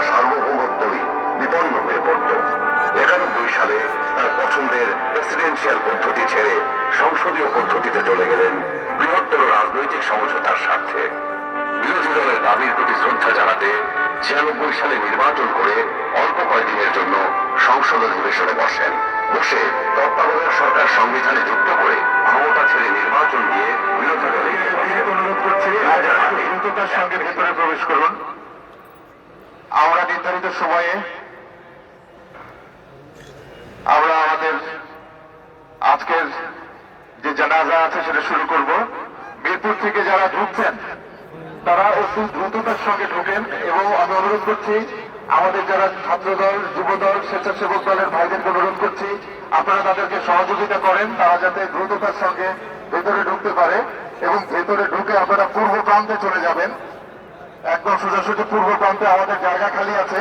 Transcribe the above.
সার্বভৌমত্বই বিপন্ন হয়ে পড়ত। 91 সালে তার পছন্দের প্রেসিডেন্সিয়াল পদ্ধতি ছেড়ে সংসদীয় পদ্ধতিতে চলে গেলেন বৃহত্তর রাজনৈতিক সমঝোতার স্বার্থে। বিরোধী দলের দাবির প্রতি শ্রদ্ধা জানাতে 96 সালে নির্বাচন করে অল্প কয়েকদিনের জন্য সংসদ অধিবেশনে বসে তত্ত্বাবধায়ক সরকার সংবিধানে যুক্ত করে ক্ষমতা ছেড়ে নির্বাচন দিয়ে বিরোধী দলে অনুরোধ করছে দ্রুততার সঙ্গে ভেতরে প্রবেশ করুন। আমরা নির্ধারিত সময়ে আমরা আমাদের আজকের যে জানাজা আছে সেটা শুরু করব। মিরপুর থেকে যারা ঢুকছেন তারা অতি দ্রুততার সঙ্গে ঢুকেন এবং আমি অনুরোধ করছি আমাদের যারা ছাত্রদল, যুবদল, স্বেচ্ছাসেবক দলের ভাইদেরকে অনুরোধ করছি আপনারা তাদেরকে সহযোগিতা করেন, তারা যাতে দ্রুততার সঙ্গে ভেতরে ঢুকতে পারে এবং ভেতরে ঢুকে আপনারা পূর্ব প্রান্তে চলে যাবেন। একদম সোজাসুজি পূর্ব প্রান্তে আমাদের জায়গা খালি আছে,